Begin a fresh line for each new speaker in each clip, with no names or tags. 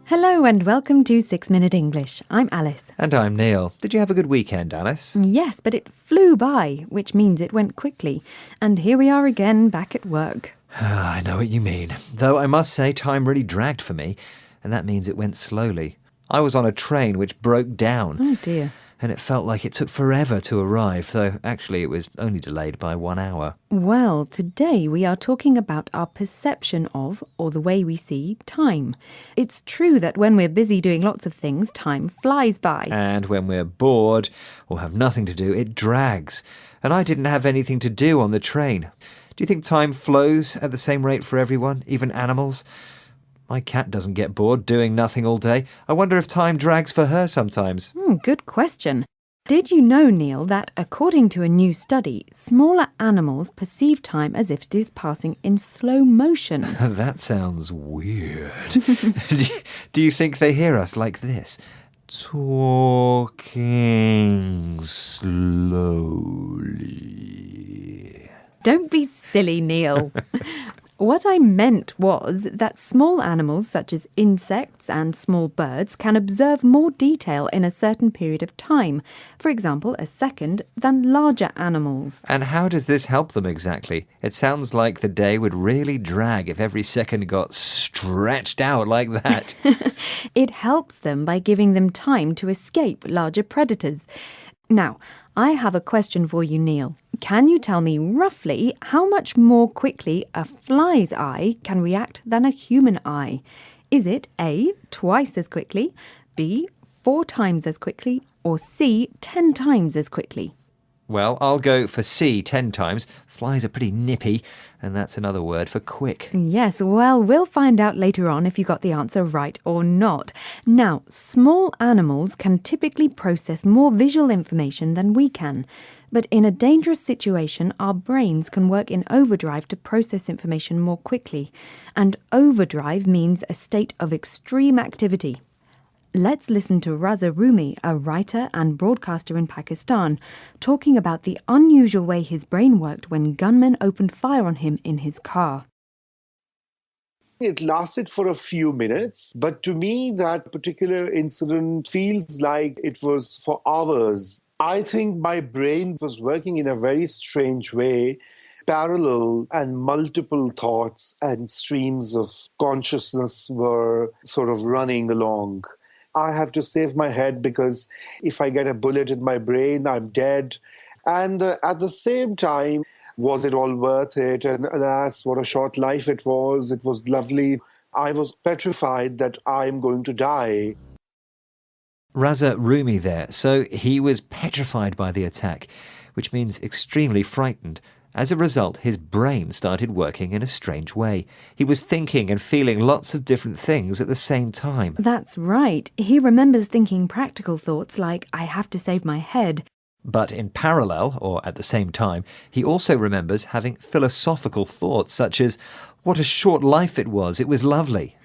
Hello and welcome to 6 Minute English. I'm Alice.
And I'm Neil. Did you have a good weekend, Alice?
Yes, but it flew by, which means it went quickly. And here we are again, back at work.
I know what you mean. Though I must say time really dragged for me, and that means it went slowly. I was on a train which broke down.
Oh dear.
And it felt like it took forever to arrive, though actually it was only delayed by 1 hour.
Well, today we are talking about our perception of, or the way we see, time. It's true that when we're busy doing lots of things, time flies by.
And when we're bored or have nothing to do, it drags. And I didn't have anything to do on the train. Do you think time flows at the same rate for everyone, even animals? My cat doesn't get bored doing nothing all day. I wonder if time drags for her sometimes.
Good question. Did you know, Neil, that according to a new study, smaller animals perceive time as if it is passing in slow motion?
That sounds weird. Do you think they hear us like this? Talking slowly.
Don't be silly, Neil. What I meant was that small animals such as insects and small birds can observe more detail in a certain period of time, for example, a second, than larger animals.
And how does this help them exactly? It sounds like the day would really drag if every second got stretched out like that.
It helps them by giving them time to escape larger predators. Now, I have a question for you, Neil. Can you tell me roughly how much more quickly a fly's eye can react than a human eye? Is it A, twice as quickly, B, 4 times as quickly, or C, 10 times as quickly?
Well, I'll go for C 10 times. Flies are pretty nippy, and that's another word for quick.
Yes, well, we'll find out later on if you got the answer right or not. Now, small animals can typically process more visual information than we can. But in a dangerous situation, our brains can work in overdrive to process information more quickly. And overdrive means a state of extreme activity. Let's listen to Raza Rumi, a writer and broadcaster in Pakistan, talking about the unusual way his brain worked when gunmen opened fire on him in his car.
It lasted for a few minutes, but to me, that particular incident feels like it was for hours. I think my brain was working in a very strange way. Parallel and multiple thoughts and streams of consciousness were sort of running along. I have to save my head because if I get a bullet in my brain, I'm dead. And at the same time, was it all worth it? And alas, what a short life it was. It was lovely. I was petrified that I'm going to die.
Raza Rumi there. So he was petrified by the attack, which means extremely frightened. As a result, his brain started working in a strange way. He was thinking and feeling lots of different things at the same time.
That's right. He remembers thinking practical thoughts like, I have to save my head.
But in parallel, or at the same time, he also remembers having philosophical thoughts such as, what a short life it was lovely.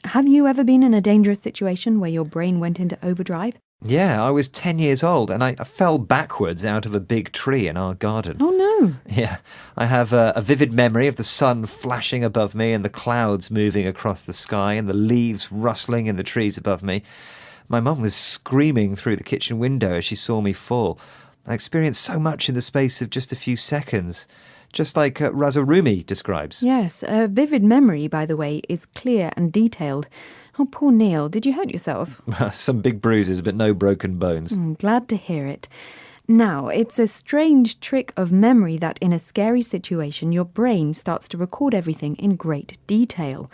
Have you ever been in a dangerous situation where your brain went into overdrive?
Yeah, I was 10 years old and I fell backwards out of a big tree in our garden.
Oh no.
Yeah, I have a vivid memory of the sun flashing above me and the clouds moving across the sky and the leaves rustling in the trees above me. My mum was screaming through the kitchen window as she saw me fall. I experienced so much in the space of just a few seconds, just like Raza Rumi describes.
Yes, a vivid memory, by the way, is clear and detailed. Oh, poor Neil, did you hurt yourself?
Some big bruises, but no broken bones.
Glad to hear it. Now, it's a strange trick of memory that in a scary situation, your brain starts to record everything in great detail.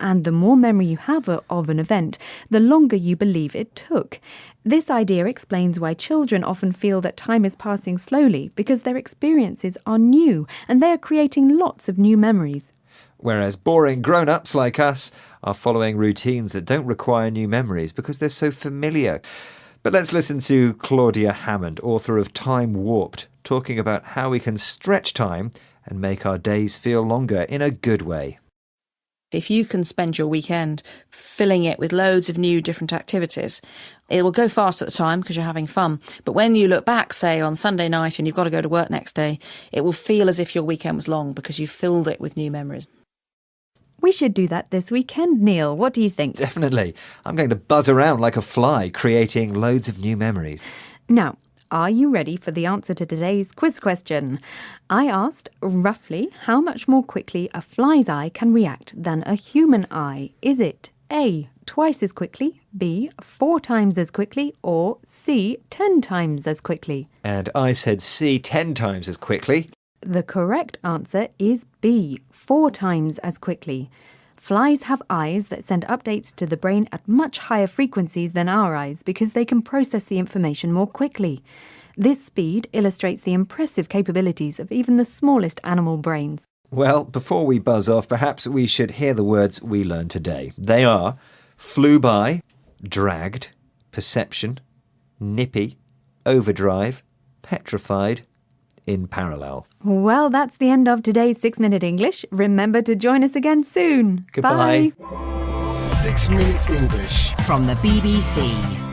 And the more memory you have of an event, the longer you believe it took. This idea explains why children often feel that time is passing slowly, because their experiences are new and they are creating lots of new memories.
Whereas boring grown-ups like us are following routines that don't require new memories because they're so familiar. But let's listen to Claudia Hammond, author of Time Warped, talking about how we can stretch time and make our days feel longer in a good way.
If you can spend your weekend filling it with loads of new different activities, it will go fast at the time because you're having fun. But when you look back, say, on Sunday night and you've got to go to work next day, it will feel as if your weekend was long because you filled it with new memories.
We should do that this weekend, Neil. What do you think?
Definitely. I'm going to buzz around like a fly, creating loads of new memories.
Now, are you ready for the answer to today's quiz question? I asked roughly how much more quickly a fly's eye can react than a human eye. Is it A, twice as quickly, B, 4 times as quickly, or C, 10 times as quickly?
And I said C, 10 times as quickly.
The correct answer is B, 4 times as quickly. Flies have eyes that send updates to the brain at much higher frequencies than our eyes because they can process the information more quickly. This speed illustrates the impressive capabilities of even the smallest animal brains.
Well, before we buzz off, perhaps we should hear the words we learned today. They are flew by, dragged, perception, nippy, overdrive, petrified, in parallel.
Well, that's the end of today's 6 Minute English. Remember to join us again soon.
Goodbye.
Bye.
6 Minute English
from the BBC.